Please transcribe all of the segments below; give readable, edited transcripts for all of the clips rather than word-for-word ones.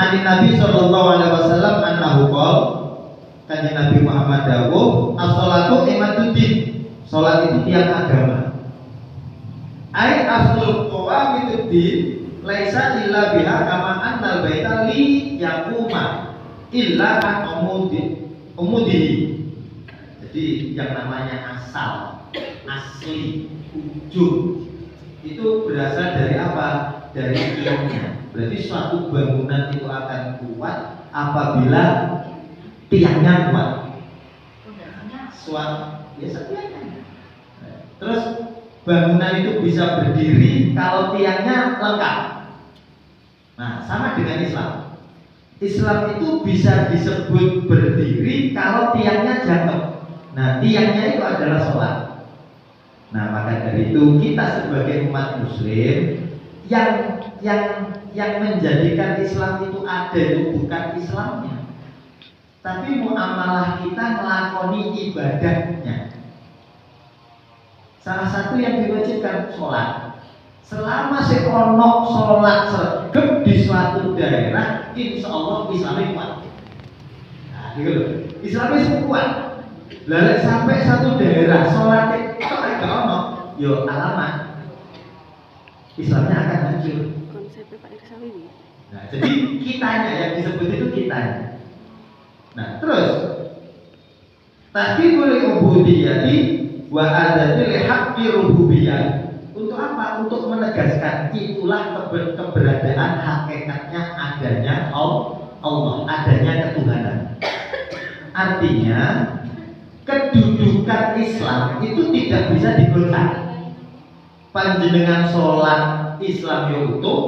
Ani Nabi sallallahu alaihi wasallam annahu qol, kanjeng Nabi Muhammad dawuh, as-sholatu imaduddin. Salat itu tiang agama. Ai aslul qawamiduddin laisa illa biha kama annal baita li yaquma illa an umudi. Jadi yang namanya asal, asli, ujung itu berasal dari apa? Dari tiangnya. Berarti suatu bangunan itu akan kuat apabila tiangnya kuat. Suatu biasa tiangnya. Terus bangunan itu bisa berdiri kalau tiangnya lengkap. Nah, sama dengan Islam. Islam itu bisa disebut berdiri kalau tiangnya jatuh. Nah, tiangnya itu adalah sholat. Nah, maka dari itu kita sebagai umat Muslim yang menjadikan Islam itu ada itu bukan Islamnya, tapi muamalah kita melakoni ibadahnya. Salah satu yang diwajibkan sholat. Selama sekono sholat sergap di suatu daerah, insya Allah Islamnya kuat. Nah, gitu loh. Islamnya kuat. Lalu sampai satu daerah sholat itu agak ono, yo alamat Islamnya akan hancur. Konsepnya Pak Irsawi ini. Nah, jadi kitanya yang disebut itu kitanya. Nah, terus tadi boleh ubudiyati wa adatil haqqi rububiyah. Untuk apa? Untuk menegaskan itulah keberadaan hakikatnya adanya Allah, adanya ketuhanan. Artinya kedudukan Islam itu tidak bisa digoncang. Panjenengan sholat Islam ya utuh,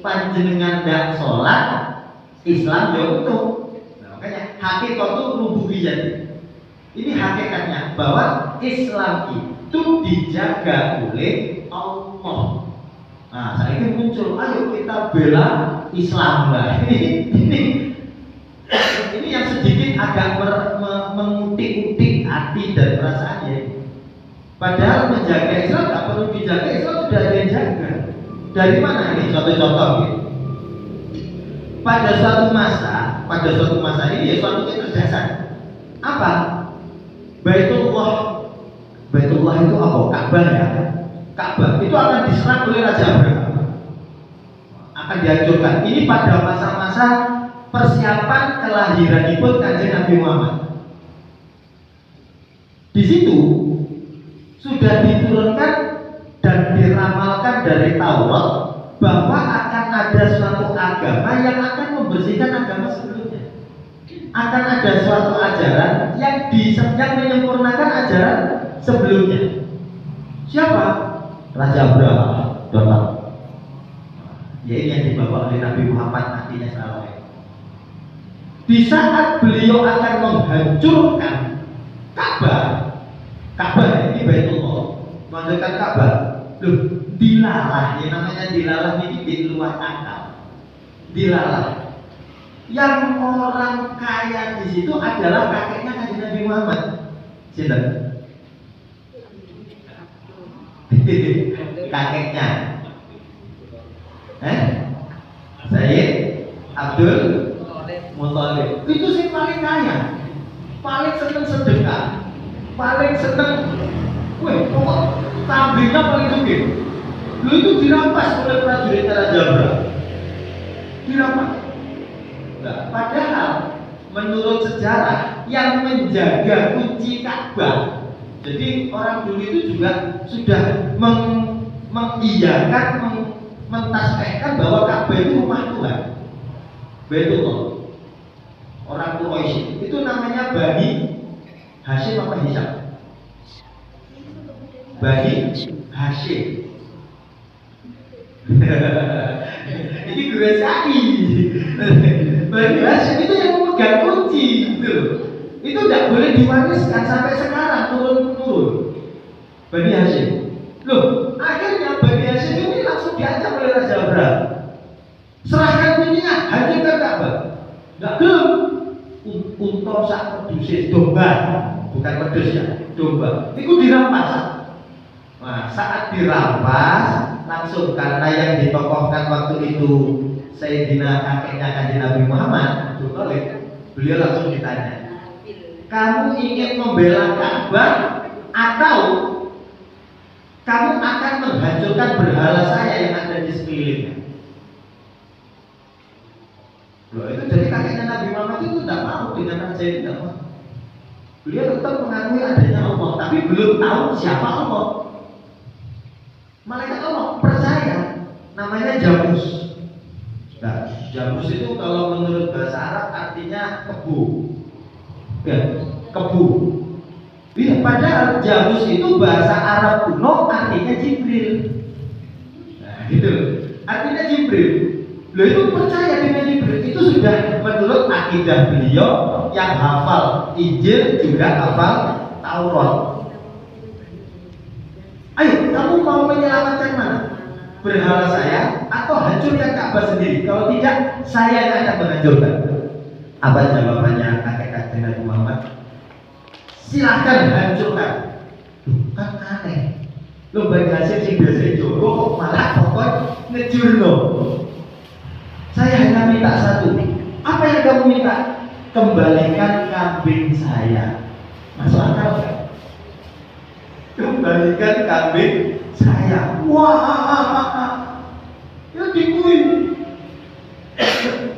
panjenengan ndak sholat Islam ya utuh. Nah, makanya hakikatul rububiyah. Ini hakikatnya bahwa Islam itu dijaga oleh Allah. Nah, saya ini muncul, ayo kita bela Islam lah. Ini yang sedikit agak mengutik-utik hati dan perasaannya. Padahal menjaga Islam tak perlu dijaga, Islam sudah ada yang jaga. Dari mana ini? Suatu contoh gitu. Pada suatu masa ini ya suatu kecerdasan. Apa? Baitullah itu apa? Ka'bah ya. Ka'bah itu akan diserang oleh Raja Abraham. Akan dihancurkan. Ini pada masa-masa persiapan kelahiranipun Kanjeng Nabi Muhammad. Di situ sudah diturunkan dan diramalkan dari Taurat bahwa akan ada suatu agama yang akan membersihkan agama sebelumnya. Akan ada suatu ajaran yang menyempurnakan ajaran sebelumnya. Siapa? Raja Abraham. Bapak. Ya ini yang dibawa oleh Nabi Muhammad nantinya SAW. Di saat beliau akan menghancurkan Ka'bah ini Baitullah, menghancurkan Ka'bah. Loh, dilalah, yang namanya dilalah ini di luar akal. Dilalah. Yang orang kaya di situ adalah kakeknya Kanjeng Nabi Muhammad. Sinten? Kakeknya. Sayyid Abdul Muthalib. Itu sih paling kaya, paling seneng sedekah, paling seneng. Pokok kambingnya paling sugih. Lu itu dirampas oleh prajurit Raja Abraham. Dirampas. Nah, padahal menurut sejarah yang menjaga kunci Ka'bah, jadi orang dulu itu juga sudah mengiyakan, mentasbihkan bahwa Ka'bah itu rumah Tuhan. Baitullah. Orang Quraisy itu namanya Bani Hashim apa Hisham? Bani Hashim. Ini gue sekali. Bani Hashim itu yang memegang kunci gitu. Itu tidak boleh diwariskan sampai sekarang turun-turun. Bani Hashim. Loh, akhirnya Bani Hashim ini langsung diancam oleh Raja Abraham. Serahkan kuncinya, hancurkan Ka'bah. Enggak belum. Unta sak pedus domba, bukan pedus ya, domba. Itu dirampas. Nah, saat dirampas langsung karena yang ditokohkan waktu itu Sayyidina kakeknya Kanjeng Nabi Muhammad, Abdul Thalib, beliau langsung ditanya, kamu ingin membela Ka'bah atau kamu akan menghancurkan berhala saya yang ada di sekelilingnya? Loh, itu jadi kakeknya Nabi Muhammad itu tidak mau dengan ajaib, tidak mau. Beliau tetap mengakui adanya Allah, tapi belum tahu siapa Allah. Malaikat Allah percaya, namanya Jamus. Nah, Jamus itu kalau menurut bahasa Arab artinya kebu, ya, kebu. Ya, padahal Jamus itu bahasa Arab kuno artinya Jibril. Nah, gitu. Artinya Jibril. Beliau itu percaya dengan Jibril. Itu sudah menurut akidah beliau yang hafal Injil juga hafal Taurat. Ayo, kamu mau menyelamatkan mana? Berhala saya atau hancurkan Ka'bah sendiri? Kalau tidak, saya yang akan menghancurkan. Apa jawabannya kakek Nabi Muhammad? Silahkan hancurkan. Kan aneh. Lo bagi hasil sing biasa jowo kok malah pokok ngejurno. Saya hanya minta satu. Apa yang kamu minta? Kembalikan kambing saya. Masuk akal kan? Kembalikan kambing saya. Wah, ya dikuin.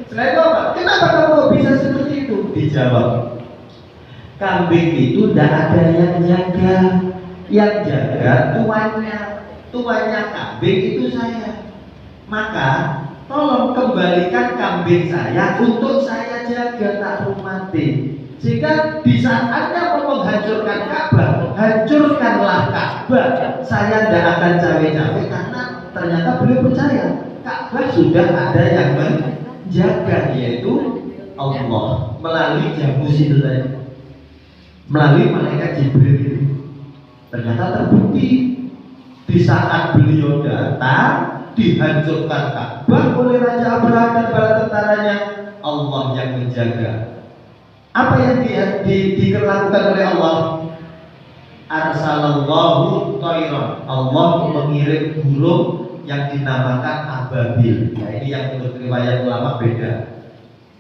Setelah itu apa? Kenapa kamu bisa seperti itu? Dijawab, kambing itu tidak ada yang jaga. Yang jaga tuannya kambing itu saya. Maka tolong kembalikan kambing saya untuk saya jaga, tak hormati. Sehingga di saat Anda mau menghancurkan Ka'bah, hancurkanlah Ka'bah. Saya tidak akan cawe-cawe karena ternyata beliau percaya Ka'bah sudah ada yang menjaga, yaitu Allah melalui Jamus itu tadi, melalui malaikat Jibril itu. Ternyata terbukti di saat beliau datang dihancurkan Ka'bah oleh Raja Abraha dan bala tentaranya, Allah yang menjaga. Apa yang dilakukan oleh Allah? Arsalallahu thayran. Allah mengirim burung yang dinamakan ababil. Nah, ini yang menurut riwayat ulama beda.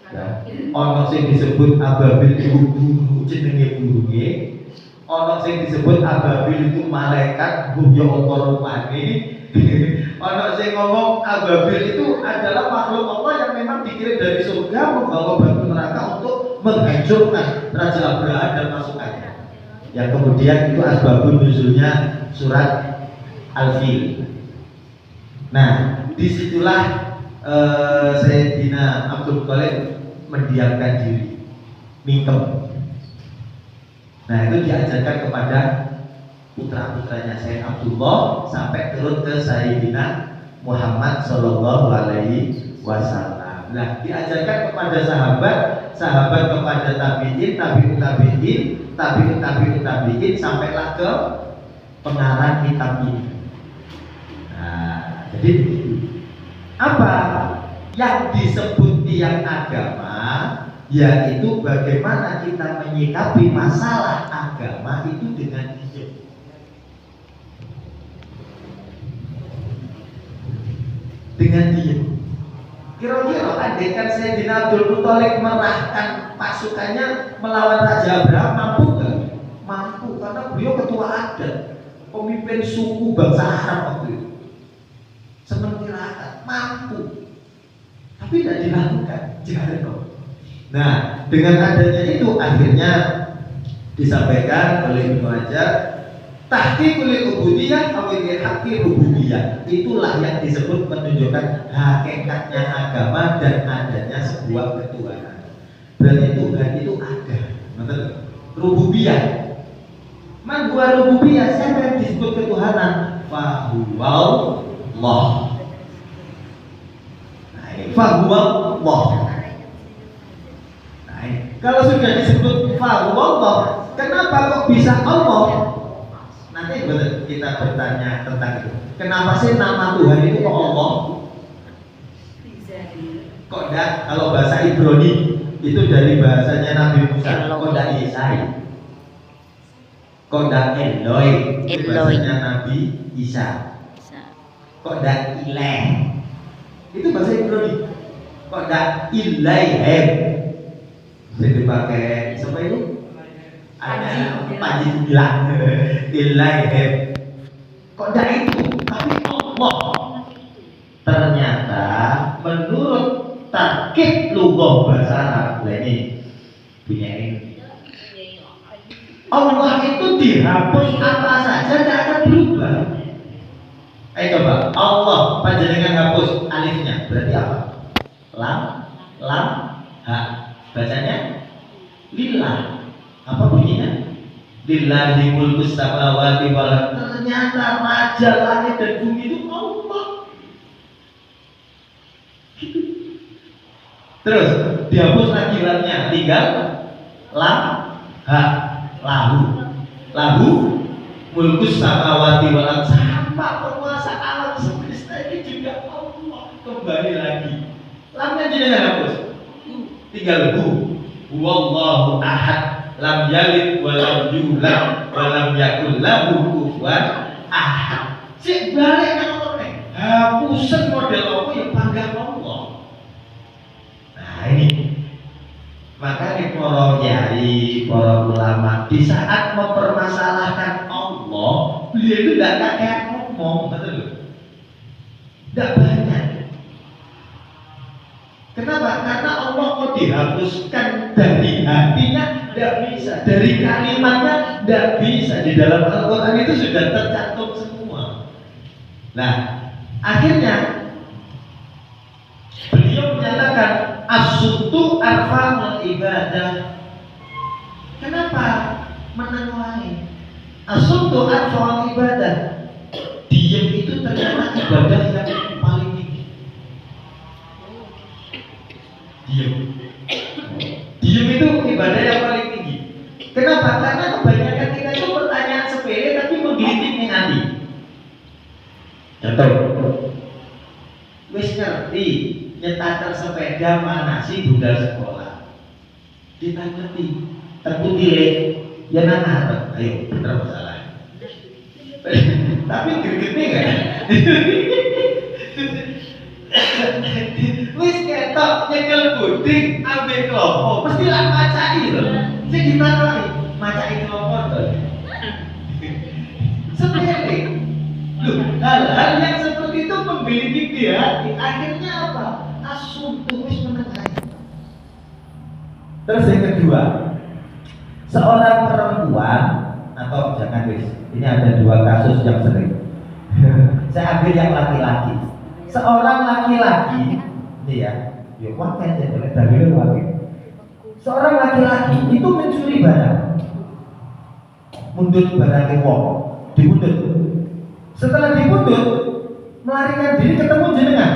Ya. Ono sing disebut ababil itu burung, jenenge burunge. Ono sing disebut ababil itu malaikat, yo apa rupane. Ono sing ngomong ababil itu adalah makhluk Allah yang memang dikirim dari surga membawa batu neraka untuk menghancurkan Raja Abraha dan pasukannya. Yang kemudian itu asbabun nuzulnya surat Al-Fil. Nah, disitulah Sayyidina Abdul Thalib mendiamkan diri, mingkem. Nah, itu diajarkan kepada putra-putranya Sayyid Abdullah sampai turun ke Sayyidina Muhammad Sallallahu Alaihi Wasallam. Nah, diajarkan kepada sahabat kepada tabi'in, tabi'in sampailah ke pengarang kitab ini. Nah, jadi apa yang disebut tiang agama, yaitu bagaimana kita menyikapi masalah agama itu dengan hidup. Dengan diam. Kira-kira andaikan Sayyidina Abdul Thalib merahkan pasukannya melawan Raja Abraha, mampu nggak? Mampu, karena beliau ketua adat, pemimpin suku bangsa Arab waktu itu. Sementara mampu, tapi tidak dilakukan. Jangan. Nah, dengan adanya itu akhirnya disampaikan oleh Ibnu Hajar, tahqiqul ubudiyah atau haqqi rububiyah. Itulah yang disebut menunjukkan hakikatnya agama dan adanya sebuah ketuhanan. Berarti Tuhan itu ada. Betul? Rububiyah. Man huwa rububiyah, siapa yang disebut ketuhanan? Fahuwallah. Fahuwallah. Nah, kalau sudah disebut fahuwallah, kenapa kok bisa Allah? Nanti kita bertanya tentang itu. Kenapa sih nama Tuhan itu kok Allah? Kok enggak? Kalau bahasa Ibrani itu dari bahasanya Nabi Musa. Kok enggak Yesai? Kok enggak Eloi? Itu bahasanya Nabi Isa. Kok enggak Ileh? Itu bahasa Ibrani. Kok enggak ilaihim? Jadi pakai siapa itu? Ada Panji bilang ilaihim. Kok enggak itu? Tapi Allah. Ternyata menurut tarkib lugah bahasa Arab ini punya ini. Allah itu dihapus apa saja tidak akan berubah. Ayo coba Allah panjenengan hapus alifnya berarti apa? Lam ha. Bacanya lillah. Apa bunyinya? Lillahi mulkus samawati wal ardh. Ternyata raja langit dan bumi itu Allah. Terus dihapus lagi lamnya, tinggal lam ha. Lahu mulkus samawati wal ardh. Sama penguasa alam semesta ini juga Allah. Kembali lagi lamnya jangan hapus, tinggal huwallahu ahad lam yalid wa lam yulad wa lam yakul lahu kufuwan ahad. Sik balik nang ngono hapusen model apa ya bangga Allah. Nah ini makanya para kiai, para ulama di saat mempermasalahkan Allah, beliau itu tidak kayak ngomong, betul? Tidak banyak. Kenapa? Karena Allah mau dihapuskan dari hatinya, tidak bisa. Dari kalimatnya, tidak bisa. Di dalam Al-Quran itu sudah tercantum semua. Nah, akhirnya beliau menyatakan as-sutu arfa'ul ibadah. Kenapa? Menentuai as-sutu arfa'ul ibadah. Diam itu ternyata ibadah yang paling tinggi. Diam itu ibadah yang paling tinggi. Kenapa? Karena kebanyakan kita itu pertanyaan sepele tapi menggelitik ning hati. Contoh, wis ngerti nyetar sepeda mana sih budal sekolah? Kita ngerti, terputih ya nana, ayo bener salah. Tapi gede kan? Wis ketok nyekel buding ambil kelompok mesti lah macai loh. Sing ditakoni macai kelompok to. Seperti loh, hal-hal yang seperti itu membidik di hati. Akhirnya apa? Asuntu wis menengahi. Terus yang kedua, seorang perempuan atau jangan wis, ini ada dua kasus yang sering. Saya ambil yang laki-laki. Seorang laki-laki, ini ya, yuk wakil ya, boleh dari wakil. Seorang laki-laki itu mencuri barang, mundut barangnya wong, dibundut. Setelah dibundut, melarikan diri ketemu jenengan.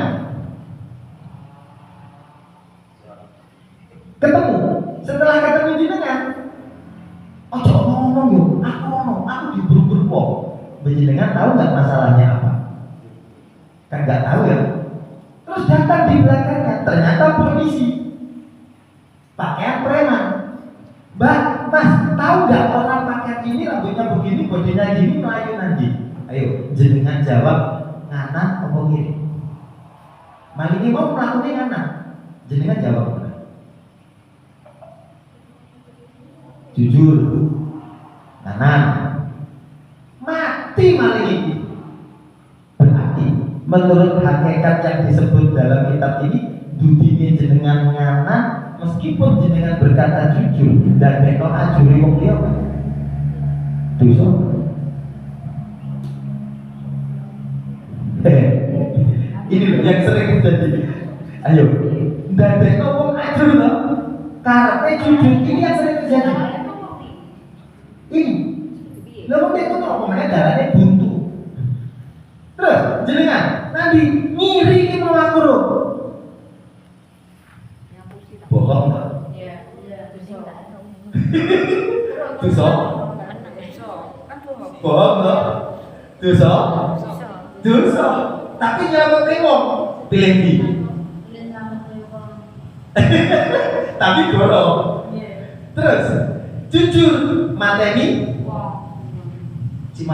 Ketemu, setelah ketemu jenengan, ojo ngomong yuk, aku diburu-buru wong. Jenengan tahu nggak masalahnya apa? Kan nggak tahu ya. Terus datang di belakangnya, ternyata polisi, pakaian preman. Mbak, Mas, tahu nggak orang pakaian ini rambutnya begini, bodinya gini, melayu nanti. Ayo, jenengan jawab nganan apa gini. Maling ini mau melakukan nganan, jenengan jawab. Jujur, nganan. Mati maling ini. Berarti menurut hakikat yang disebut dalam kitab ini, dudine jenengan nganan meskipun jenengan berkata jujur dan beto ajuri wong dia dosa. Ini loh yang sering terjadi. Ayo, dan beto wong ajur loh. Karena jujur ini yang sering terjadi. Ini lalu itu kok pemain darahnya buntu. Terus jenengan nanti ngiri ini mau aku loh. Bohong nggak? Dosa? Bohong nggak? Dosa? Dosa. Tapi nyelamat wong pilih di. Tapi gorong. Terus jujur mateni. Si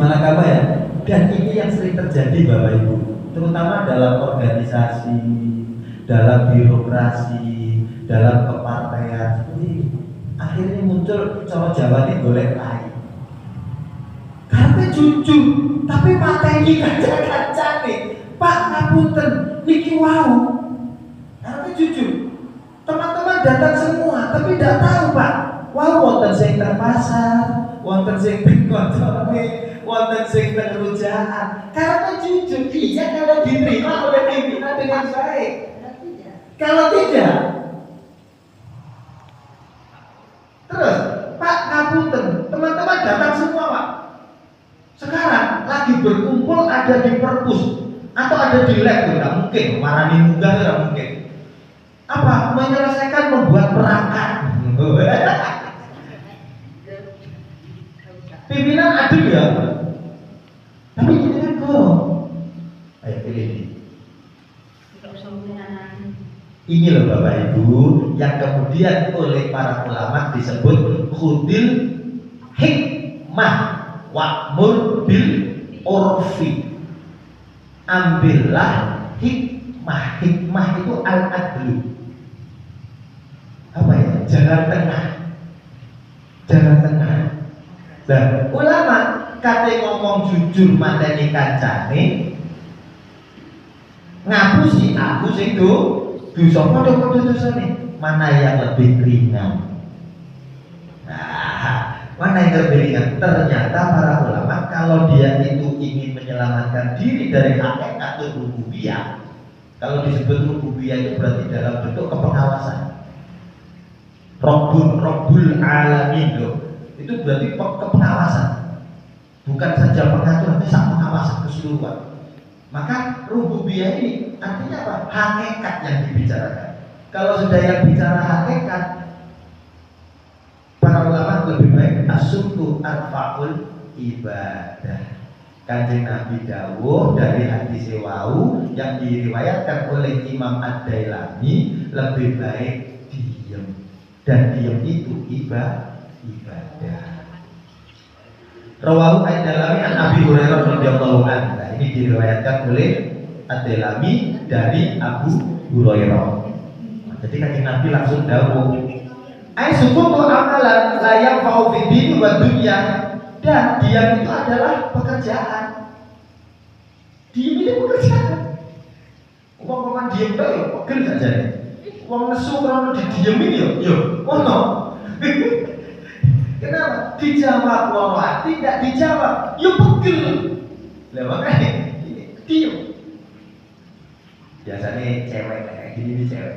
Malakama ya. Dan ini yang sering terjadi Bapak Ibu. terutama dalam organisasi, dalam birokrasi, dalam kepartaian. Seperti akhirnya muncul cara Jawa ini golek lain. Karena jujur, tapi mateni kaca-kaca nih. Pak ngapunten, niki wau. Karena jujur, teman-teman datang semua, tapi tidak tahu Pak. Wau wonten sing teng pasar, wonten sing teng koncone, wonten sing teng rujaan. Karena jujur, iya kalau diterima oleh pimpinan dengan baik. Kalau tidak, terus Pak ngapunten, teman-teman datang semua Pak. Sekarang lagi berkumpul ada di perpus atau ada di lab, tidak mungkin. Marani munggah tidak mungkin. Apa? Menyelesaikan membuat perangkat. Pimpinan adil ya, tapi ini kan kok. Ayo pilih ini. Ini loh Bapak Ibu yang kemudian oleh para ulama disebut khudil hikmah wa'mur bil urfi. Ambillah hikmah. Hikmah itu al-adlu. Apa ya? Jalan tengah. Jalan tengah. Nah, ulama kate ngomong jujur mateni kancane ngapusi aku sing dosa padha-padha dosane. Mana yang lebih ringan? Nah, mana yang lebih ringan? Ternyata para ulama kalau dia itu ingin menyelamatkan diri dari hakikat rububiyah, kalau disebut rububiyah itu berarti dalam bentuk kepengawasan. Rabbul alamin loh. Itu berarti kepengawasan. Bukan saja pengatur, tapi sak pengawasan keseluruhan. Maka rububiyah ini artinya apa? Hakikat yang dibicarakan. Kalau sudah yang bicara hakikat, para ulama lebih baik as-suktu arfa'ul ibadah. Kanjeng Nabi dawuh dari hadis wau yang diriwayatkan oleh Imam Ad-Dailami, lebih baik diam, dan diam itu ibadah. Rawahu Ad-Dailami an Abi Hurairah radhiyallahu anhu. Nah, ini diriwayatkan oleh Ad-Dailami dari Abu Hurairah. Jadi kanjeng Nabi langsung dawuh, ai sukutu amalan la yanfa'u fid din wa dunya. Dan diam itu adalah pekerjaan. Diam itu pekerjaan. Umpama diam tok ya pegel saja. Wong nesu ora didiemin ya ono. Kenapa? Dijawab wawa, tidak dijawab, ya pegel. Lah makanya diam. Biasanya cewek kayak gini nih cewek.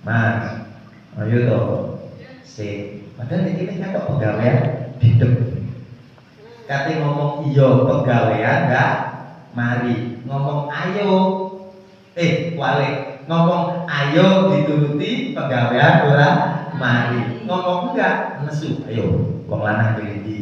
Mas, ayo toh. Padahal ini kan kok pegawaian didem. Kate ngomong iya pegawaian enggak mari. Ngomong ayo walik. Ngomong ayo dituruti pegawaian ora mari. Ngomong enggak nesu. Ayo wong lanang pilih di.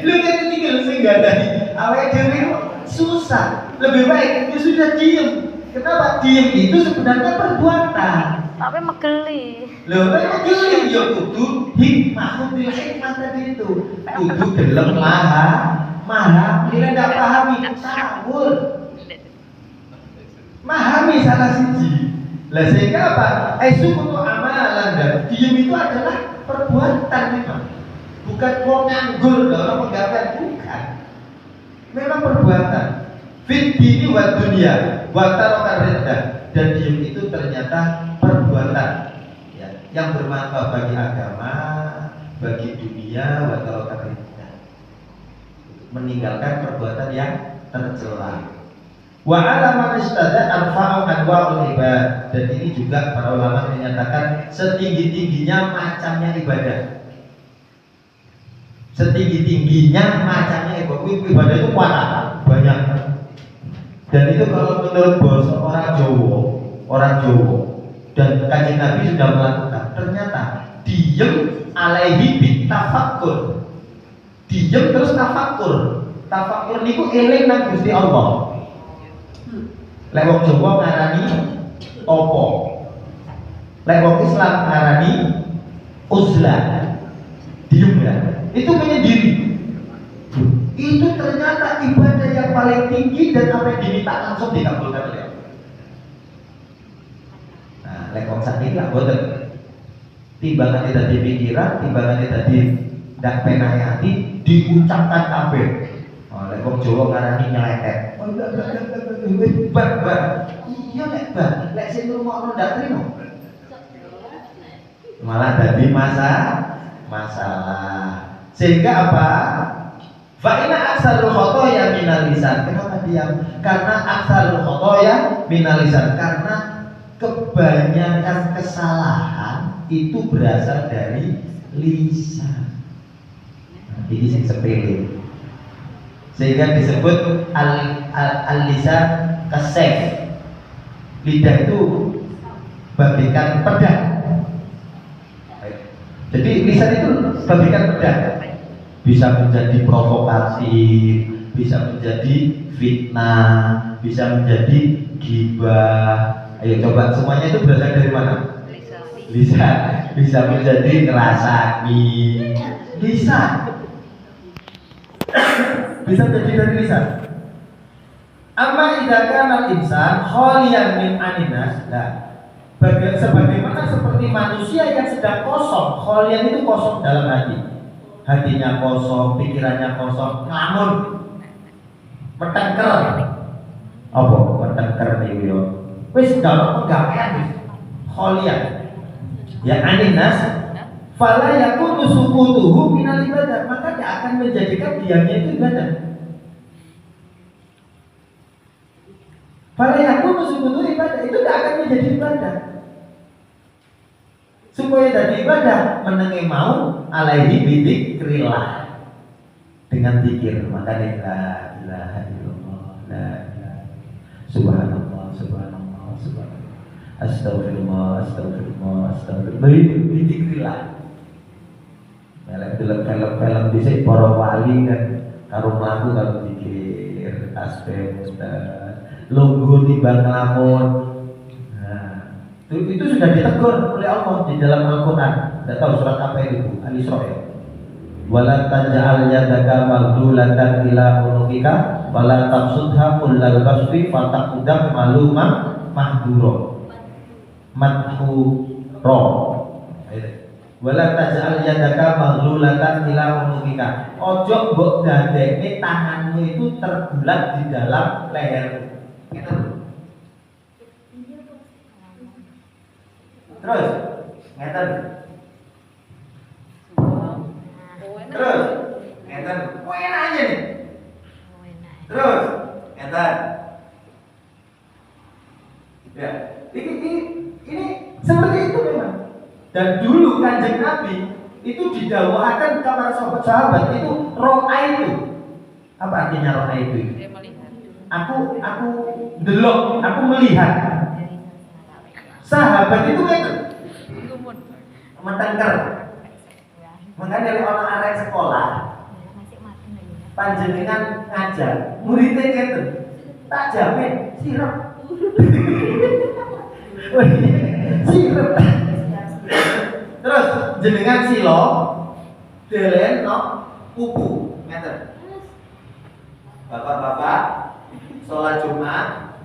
Lu kan tinggal sing gadani. Awake dhewe susah. Lebih baik ya sudah diem. Kenapa? Diem itu sebenarnya perbuatan. Tapi megeli. Loh, megeli ya kudu hikmah, kudu hikmah tadi itu. Kudu gelem maha. Bila tidak pahami tasawur. Memahami salah siji. Lah sehingga apa? Suku amalan, dan diem itu adalah perbuatan memang. Bukan wong nganggur dalam pegawaian, bukan. Memang perbuatan. Fit dini wa dunia wa tarokar reddah. Dan diem itu ternyata perbuatan ya, yang bermanfaat bagi agama, bagi dunia, wa tarokar reddah. Meninggalkan perbuatan yang tercela. Wa ala man istada arfa'u anwa'ul ibad. Dan ini juga para ulama menyatakan setinggi-tingginya macamnya ibadah. Setinggi-tingginya macamnya ibadah itu banyak. Dan itu kalau menurut bahasa orang Jawa dan kanjeng Nabi sudah melakukan, ternyata diem alaihi bitafakkur. Diem terus tafakkur. Tafakkur niku eling nang Gusti Allah. Lek wong Jawa ngarani apa? Lek wong Islam ngarani uzlah. diem ya, itu menyendiri. Itu ternyata ibadah yang paling tinggi dan apa yang diminta langsung dikabulkan oleh Allah. Nah, lekong sakit lah boten. Timbangan tidak dipikiran, timbangan tidak tidak penah hati, diucapkan kabeh. Oh, lekong Jawa ngarani nyeleket. Oh, bar. Iya nek bar, lek sing ngrungokno ndak trimo. Malah jadi masalah. Sehingga apa? Fa'ina aksarul khotoya minal lisan. Kenapa diam? Karena aksarul khotoya minal lisan. Karena kebanyakan kesalahan itu berasal dari lisan. Nah, ini yang sepele. Sehingga disebut al-lisan kasef. Lidah itu bagaikan pedang. Jadi lisan itu bagaikan pedang. Bisa menjadi provokasi, bisa menjadi fitnah, bisa menjadi ghibah. Ayo coba semuanya itu berasal dari mana? Lisan. Bisa menjadi ngerasani. Lisan. Bisa menjadi dari lisan. Amma idza kana al-insan khaliyan min aninas. Nah, sebagaimana seperti manusia yang sedang kosong, khaliyan itu kosong dalam hati. Hatinya kosong, pikirannya kosong, ngelamun, metengker. Apa? Metengker nih yo. Wis dalam penggawean khaliyan. Ya aninas, fala yakunu sukutuhu minal ibadah, maka dia akan menjadikan diamnya itu ibadah. Fala yakunu sukutuhu ibadah, itu tidak akan menjadi ibadah. Supaya jadi ibadah menengi mau alaihi bidzikrillah, dengan zikir. Maka la ilaha illallah, la ilaha subhanallah, subhanallah, subhanallah, astagfirullah, astagfirullah, astagfirullah, bidzikrillah. Melek film-film dhisik para wali kan karo mlaku karo zikir, tasbih, lungguh timbang nglamun. Itu sudah ditegur oleh Allah di dalam Al-Quran. Tidak tahu surat apa itu, Al-Isra ya. Wala taj'al yadaka maghlulatan ila unukika wala tabsutha kullal basti fataqudam malumah mahdura madhura. Wala taj'al yadaka maghlulatan ila unukika. Ojo mbok dadekne tanganmu itu tergulat di dalam lehermu. Gitu. Terus, ngeten. Terus, ngeten. Kok enak aja nih. Terus, ngeten. Ya, ini seperti itu memang. Dan dulu Kanjeng Nabi itu didakwakan kepada sahabat-sahabat itu ro'a itu. Apa artinya ro'a itu? Aku delok, aku melihat. Sahabat itu kan metengker. Makanya dari orang arek sekolah panjenengan ngajar, muridnya gitu. Tak jamin sirap. Sirap. Terus jenengan silo delen no kuku ngeten. Bapak-bapak sholat Jumat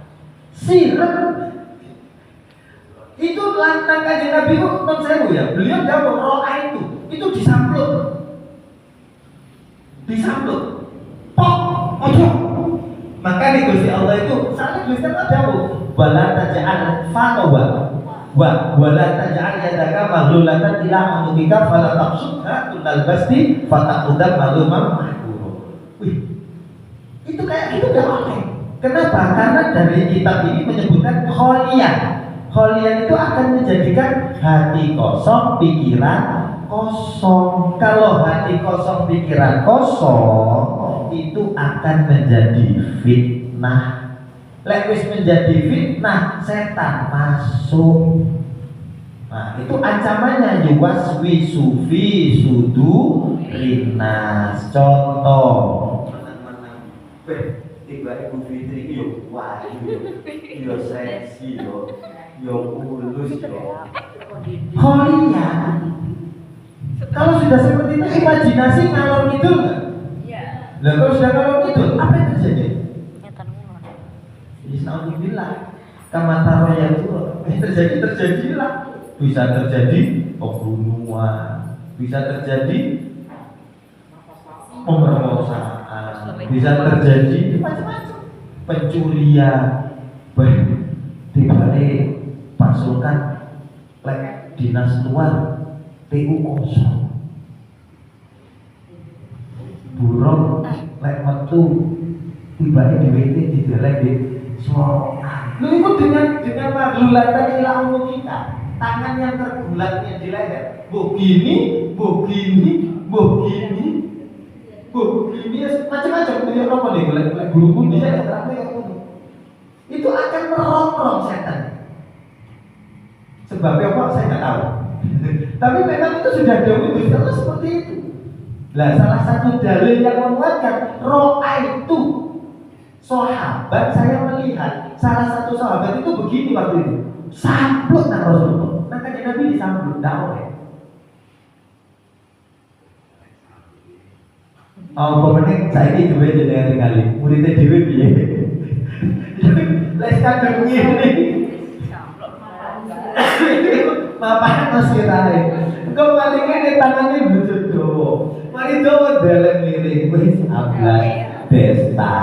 sirap. Itu lantang Kanjeng Nabi itu non sewu ya. Beliau jawab ro'a itu disamplut. Pok, ojo. Maka di Gusti Allah itu saat Gusti Allah jawab wala taj'al fa'wa wala taj'al yadaka maghlulatan ila unukika fala tabsutha kullal basti fataqudam malumam mahdura. Wih. Itu kayak gitu enggak boleh. Kenapa? Karena dari kitab ini menyebutkan kholiyah. Kholiyah itu akan menjadikan hati kosong, pikiran kosong. Kalau hati kosong, pikiran kosong, itu akan menjadi fitnah. Lek wis menjadi fitnah, setan masuk. Nah, itu ancamannya yuwaswi sufi sudu rinas. Contoh. Tiba Ibu Fitri yo wahyu yo seksi yo mulus yo. Kholiyah Kalau sudah seperti itu, imajinasi ngalor ngidul nggak? Iya. Nah, kalau sudah ngalor ngidul, apa yang terjadi? Nyetan mulu. Bismillah. Kamataro yang terjadilah. Bisa terjadi pembunuhan, bisa terjadi pemerkosaan, bisa terjadi macam-macam, pencurian, dibalik pasukan lek dinas luar TU kosong, burung lek metu tiba di WT didelek di suara. Lu itu dengan magulatan ilah umum kita, tangan yang tergulatnya di leher, begini, macam-macam. Punya apa nih? Guru pun bisa terang itu akan merongrong setan. Sebabnya apa? Saya nggak tahu. Tapi memang itu sudah dahulu Gusti Allah seperti itu. Nah, salah satu dalil yang menguatkan ro'a itu, sahabat saya melihat salah satu sahabat itu begini waktu itu, sampluk nang Rasulullah. Maka Nabi disampluk, tidak oleh. Oh, pemenang saya ini dua jenengan tinggali, muridnya dewi biye. Les kadang ini, mapan nasirai. Kau malingnya di tangannya berjodoh. Mari doa dalam miring, wis ablas desta.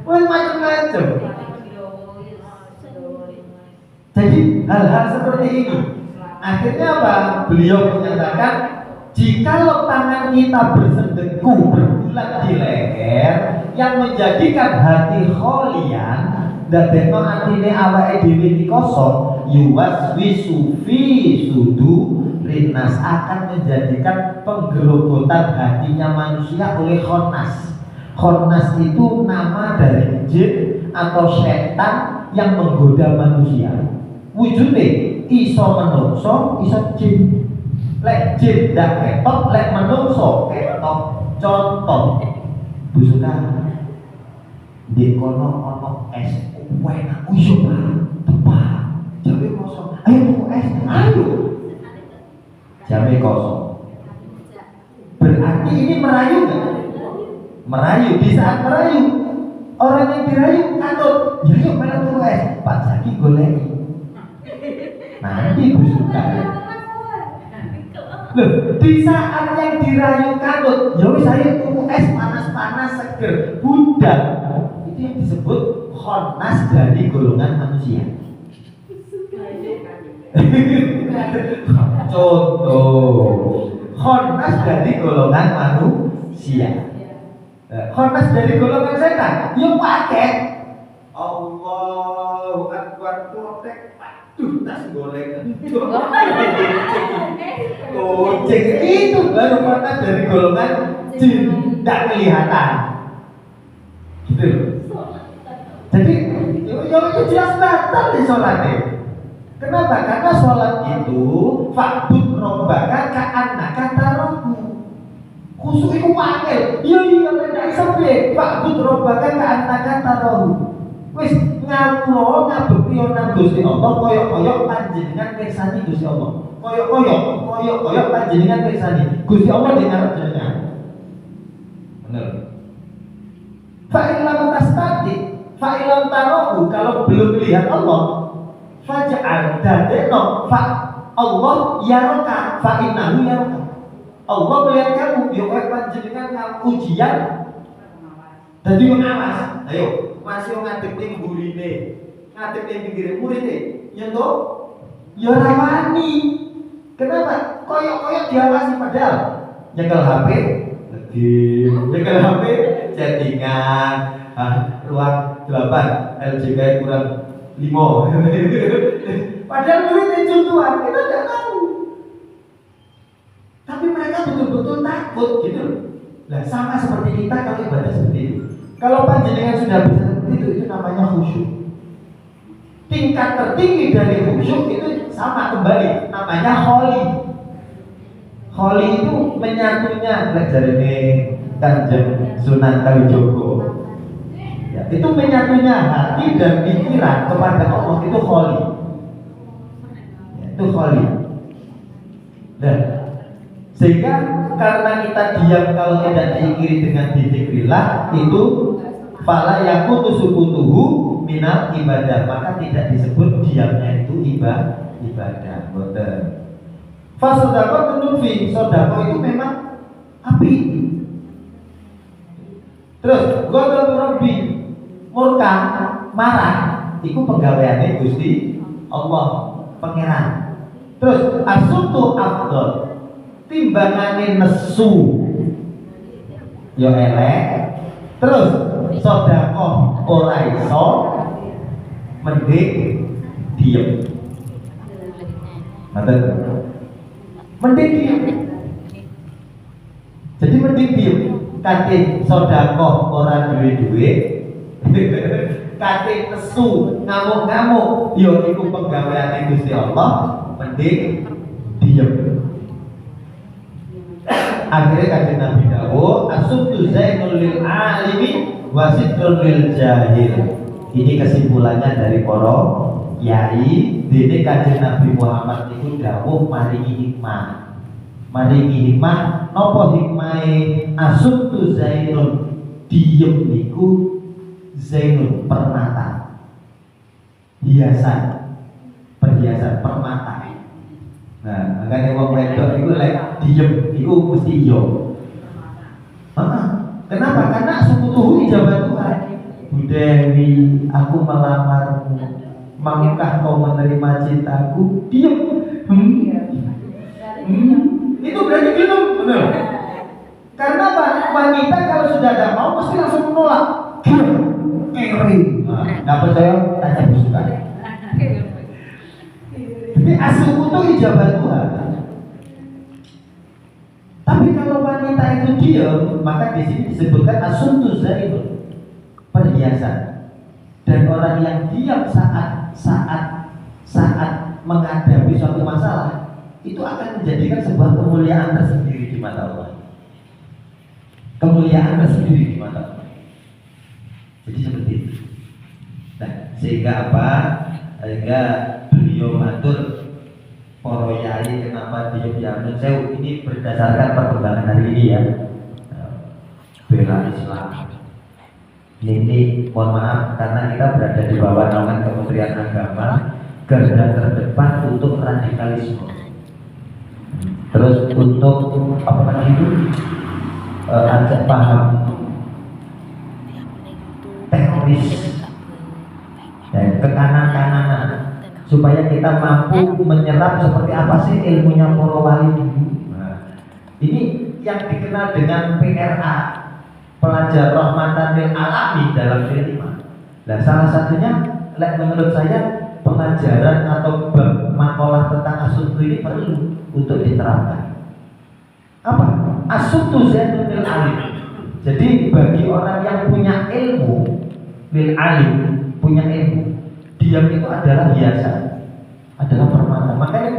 Wah macam-macam. Jadi hal-hal seperti ini. Akhirnya apa? Beliau menyatakan, jikalau tangan kita bersedeku bergulat di leher yang menjadikan hati kholian dadekno atine awake dhewe iki kosong, yuwaswisu fi sudu rinas, akan menjadikan penggerogotan hatinya manusia oleh khonnas. Khonnas itu nama dari jin atau setan yang menggoda manusia. Wujudnya iso menungso, iso jin. Lek jin dak ketok, lek menungso ketok. Contoh, busukan di kono ono es enak, uyo pak, tepat, jamnya kosong. Ayo tuku es, ayo. Jamnya kosong. Berarti ini merayu nggak? Merayu. Di saat merayu, orang yang dirayu katut, ya yuk mana tuku es, Pak Zaki golek. Nanti busukan. Loh, di saat yang dirayu katut, ya wis ayo tuku es panas-panas seger, budak. Itu yang disebut khonnas dari golongan manusia. Contoh, khonnas dari golongan manusia. Khonnas dari golongan setan, yuk pakai Allahu Akbar protek. Aduh, tas golek. Goceng itu baru khonnas dari golongan jin, tidak kelihatan. Gitu loh. Jadi itu jelas batal di sholatnya. Kenapa? Karena sholat itu fa'bud robbaka ka'annaka tarahu. Khusyuk itu wakil. Iya tidak sampai fa'bud robbaka ka'annaka tarahu. Wis ngamulo ngabekti nang Gusti Allah koyok-koyok panjenengan mirsani Gusti Allah. Koyok-koyok panjenengan mirsani Gusti Allah di ngarep jenengan. Bener. Fa'ilam tastati, fa'ilam tarohu, kalau belum melihat Allah, faja'al dadeno, Allah yaroka, fa'innahu yaroka. Allah melihat kamu, yuk panjenengan kamu ujian, jadi mengawas. Ayo, masih ngadep ning burine, ngadep ning pinggire murine, nyentuh, ya rawani. Kenapa? Koyok-koyok diawasi padahal nyekel HP. Nyekel HP, chattingan, ruang 8, LJK kurang 5. Padahal muridnya contohan, kita tidak tahu. Tapi mereka betul-betul takut gitu. Nah, sama seperti kita kalau ibadah seperti itu. Kalau panjenengan sudah bisa seperti itu namanya khusyuk. Tingkat tertinggi dari khusyuk itu sama kembali, namanya kholi. Kholi itu menyatunya, belajar ini Kanjeng Sunan Kalijogo. Ya, itu menyatunya hati dan pikiran kepada Allah, itu kholi. Ya, itu kholi. Nah, sehingga karena kita diam kalau tidak diiringi dengan dzikrillah itu fala yakutu sukutuhu minal ibadah, maka tidak disebut diamnya itu ibadah. Betul. Fasodako tunufi, sodako itu memang api. Terus godol Rabbi, murka, marah, itu penggaweane Gusti Allah Pangeran. Terus asutu afdol, timbangane nesu yo elek. Terus sedekah ora iso, mending diem. Mending diem. Jadi mending diem. Kate sedekah ora duwe-duwe, kate nesu ngamuk-ngamuk yo iku penggaweane Gusti Allah, mending diem. Akhirnya kanjeng Nabi dawuh asubtu zainul lil alimi wasidul lil jahil. Ini kesimpulannya dari para kiai. Dene kanjeng Nabi Muhammad itu dawuh maringi hikmah. Maringi hikmah napa hikmahe? Asubtu zainul, diem niku zainul, permata, hiasan, perhiasan permata. Nah, makanya wong wedok iku lek diem iku mesti iya. Kenapa? Karena sekutuhu ijabah Tuhan. Bu Dewi, aku melamarmu. Maukah kau menerima cintaku? Diem. Itu berarti belum, benar. Karena apa? Wanita kalau sudah ada mau pasti langsung menolak. Kering. Nggak percaya? Tanya busukan. Jadi asal itu ijabah Tuhan. Tapi kalau wanita itu diam, maka di sini disebutkan asuntu zainul, perhiasan. Dan orang yang diam saat menghadapi suatu masalah itu akan menjadikan sebuah kemuliaan tersendiri di mata Allah. Kemuliaan tersendiri di mata Allah. Jadi seperti itu. Nah, sehingga apa? Sehingga beliau matur para yai kenapa diam-diam sewu, ini berdasarkan perkembangan hari ini ya. Bela Islam. Ini mohon maaf karena kita berada di bawah naungan Kementerian Agama, garda terdepan untuk radikalisme. Terus untuk apa lagi itu? Ajak paham teroris dan kekanan-kananan, supaya kita mampu menyerap seperti apa sih ilmunya para wali dulu. Nah, ini yang dikenal dengan PRA, pelajar rahmatan lil alamin dalam filsafat. Nah, salah satunya menurut saya pengajaran atau makalah tentang asuntu ini perlu untuk diterapkan. Apa? Asuntu zainul lil alim. Jadi bagi orang yang punya ilmu, lil alim, punya ilmu, diam itu adalah hiasan, adalah permata. Makanya